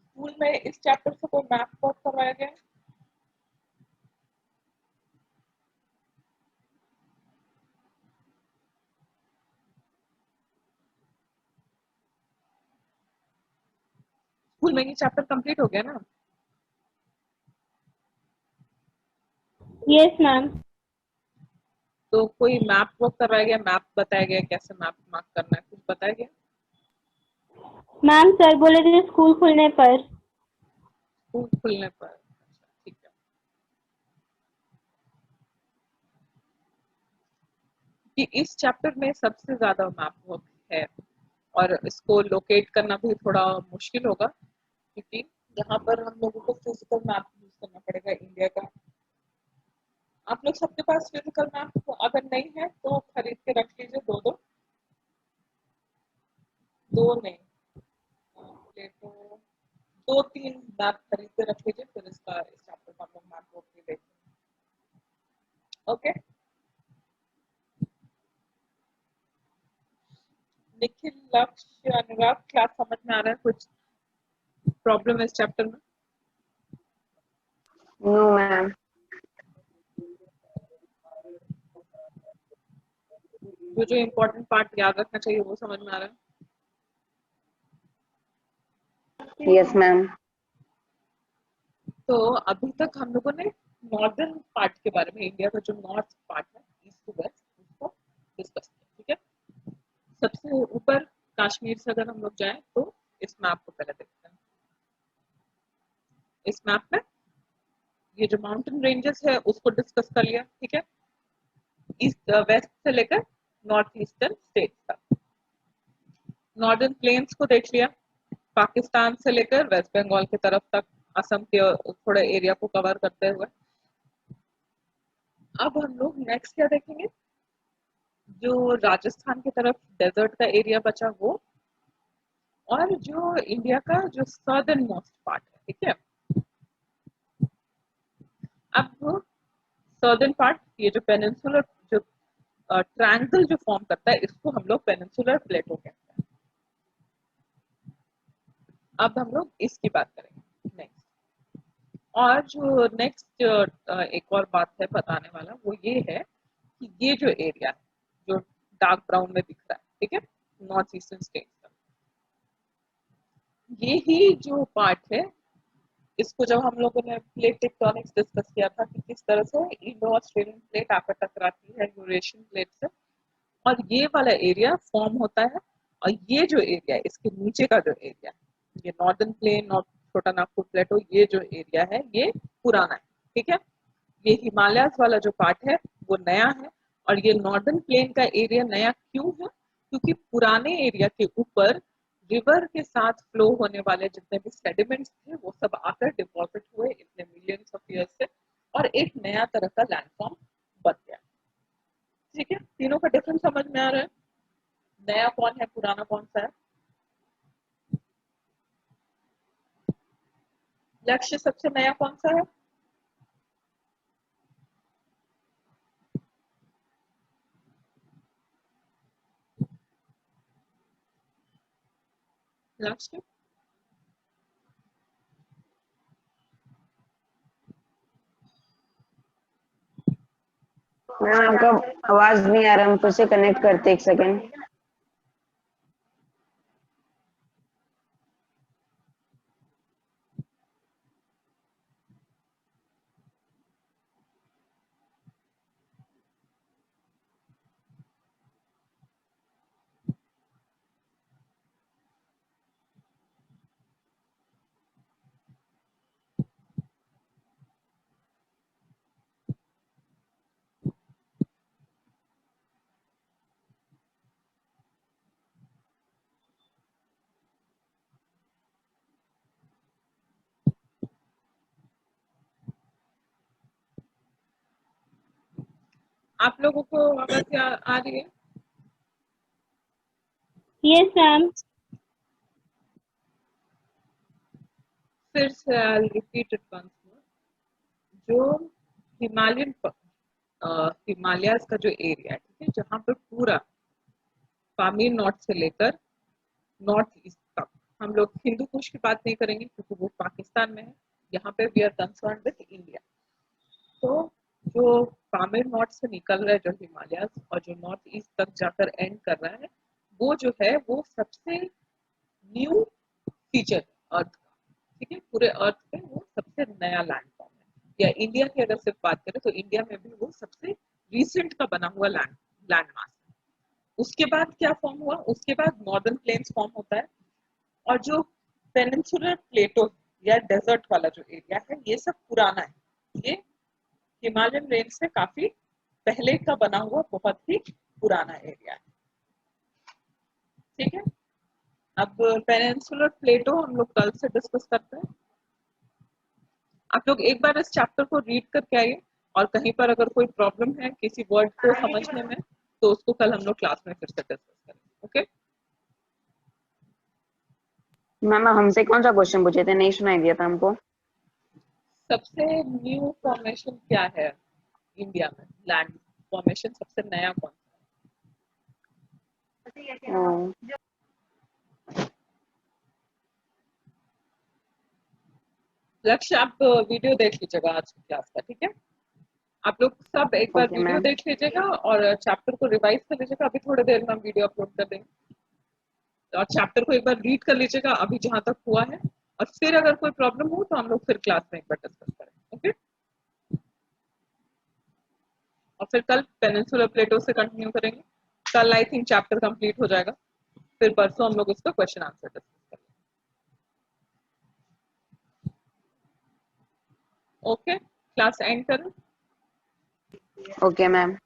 स्कूल में इस चैप्टर से कोई मैथ वर्क करवाया गया? स्कूल में ये चैप्टर कंप्लीट हो गया ना? Yes, ma'am. तो कोई मैप वर्क करवाया गया, मैप बताया गया कैसे मैप मार्क करना है, कुछ बताया गया? मैम सर बोले थे स्कूल खुलने पर. स्कूल खुलने पर. अच्छा, ठीक है. कि इस चैप्टर में सबसे ज्यादा मैप वर्क है और इसको लोकेट करना भी थोड़ा मुश्किल होगा क्योंकि यहाँ पर हम लोगों को फिजिकल मैप यूज करना पड़ेगा इंडिया का. आप लोग सबके पास फिजिकल मैप अगर नहीं है तो खरीद के रख लीजिए, दो नहीं, प्लेटो 2-3 मैप खरीद के रख लीजिए, फिर इस चैप्टर का हम लोग मैप वर्क भी देखेंगे. ओके. निखिल, लक्ष्य, अनुराग, क्लास समझ में आ रहा है? कुछ प्रॉब्लम है इस चैप्टर में? No, ma'am. जो इम्पोर्टेंट पार्ट याद रखना चाहिए वो समझ में आ रहा है? Yes, ma'am. तो अभी तक हम लोगों ने नॉर्दर्न पार्ट के बारे में, इंडिया का जो नॉर्थ पार्ट है ईस्ट टू वेस्ट, उसको डिस्कस किया. ठीक है. सबसे ऊपर कश्मीर से अगर हम लोग जाएं तो इस मैप को पहले देखते हैं. इस मैप में ये जो माउंटेन रेंजेस है उसको डिस्कस कर लिया. ठीक है. ईस्ट वेस्ट से लेकर नॉर्थ ईस्टर्न स्टेट तक. नॉर्दर्न प्लेन्स को देख लिया, पाकिस्तान से लेकर वेस्ट बंगाल की तरफ तक, असम के थोड़े एरिया को कवर करते हुए. अब हम लोग नेक्स्ट क्या देखेंगे, जो राजस्थान की तरफ डेजर्ट का एरिया बचा वो, और जो इंडिया का जो सदर्न मोस्ट पार्ट है. ठीक है. अब सदर्न पार्ट, ये जो पेनिनसुलर जो ट्रायंगल जो फॉर्म करता है इसको हम लोग पेनिनसुलर प्लेटो कहते हैं. अब हम लोग इसकी बात करेंगे नेक्स्ट. और जो नेक्स्ट एक और बात है बताने वाला वो ये है कि ये जो एरिया है जो डार्क ब्राउन में दिख रहा है, ठीक है, नॉर्थ ईस्टर्न स्टेट का, ये ही जो पार्ट है इसको जब हम लोगों ने प्लेट टेक्टोनिक्स डिस्कस किया था कि किस तरह से इंडो ऑस्ट्रेलियन प्लेट आकर टकराती है यूरेशियन प्लेट से, और ये वाला एरिया फॉर्म होता है, और ये जो एरिया है इसके नीचे का जो एरिया है, ये नॉर्दर्न प्लेन और छोटा नागपुर प्लेटो, ये जो एरिया है ये पुराना है. ठीक है. ये हिमालय वाला जो पार्ट है वो नया है, और ये नॉर्दर्न प्लेन का एरिया नया क्यों है, क्योंकि पुराने एरिया के ऊपर रिवर के साथ फ्लो होने वाले जितने भी सेडिमेंट्स थे वो सब आकर डिपॉजिट हुए इतने मिलियंस ऑफ ईयर्स से और एक नया तरह का लैंडफॉर्म बन गया। ठीक है, तीनों का डिफरेंस समझ में आ रहा है? नया कौन है, पुराना कौन सा है? लक्ष्य सबसे नया कौन सा है? लक्ष्य मैम आपका आवाज नहीं आ रहा, हम फिर से कनेक्ट करते एक सेकेंड। आप लोगों को आवाज आ रही है? Yes ma'am. फिर से I repeat it once more. जो हिमालयन हिमालयाज का जो एरिया है, ठीक है, जहाँ पे पूरा पामीर नॉर्थ से लेकर नॉर्थ ईस्ट तक, हम लोग हिंदू कुश की बात नहीं करेंगे क्योंकि वो पाकिस्तान में है, यहाँ पे we are concern with India. तो जो पामीर नॉर्थ से निकल रहा है जो हिमालयाज और जो नॉर्थ ईस्ट तक जाकर एंड कर रहा है, वो जो है वो सबसे न्यू फीचर है अर्थ का। ठीक है, पूरे अर्थ पे वो सबसे नया लैंडफॉर्म है। या इंडिया की अगर सिर्फ बात करें तो इंडिया में भी वो सबसे रिसेंट का बना हुआ लैंड मास है। उसके बाद क्या फॉर्म हुआ? उसके बाद नॉर्दर्न प्लेन्स फॉर्म होता है और जो पेनिनसुलर प्लेटो या डेजर्ट वाला जो एरिया है ये सब पुराना है। ये हिमालयन रेंज से काफी पहले का बना हुआ बहुत ही पुराना एरिया है। ठीक है, अब पेनिनसुलर प्लेटो हम लोग कल से डिस्कस करते हैं। आप लोग एक बार इस चैप्टर को रीड करके आइए और कहीं पर अगर कोई प्रॉब्लम है किसी वर्ड को समझने में तो उसको कल हम लोग क्लास में फिर से डिस्कस करेंगे। ओके मैम हमसे कौन सा क्वेश्चन पूछे थे, नहीं सुनाई दिया था हमको। सबसे न्यू फॉर्मेशन क्या है इंडिया में? लैंड फॉर्मेशन सबसे नया कौन सा ओ, है? लक्ष्य आप वीडियो देख लीजिएगा आज की क्लास का। ठीक है, आप लोग सब एक बार ओके वीडियो मैम। देख लीजिएगा और चैप्टर को रिवाइज कर लीजिएगा। अभी थोड़ी देर में हम वीडियो अपलोड कर देंगे और चैप्टर को एक बार रीड कर लीजिएगा अभी जहां तक हुआ है, और फिर अगर कोई प्रॉब्लम हो तो हम लोग फिर क्लास में एक बार डिस्कस करेंगे। ओके, और फिर कल पेनिनसुलर प्लेटो से कंटिन्यू करेंगे। कल आई थिंक चैप्टर कंप्लीट हो जाएगा, फिर परसों हम लोग उसका क्वेश्चन आंसर डिस्कस करेंगे। ओके, क्लास एंड करें। Okay ma'am.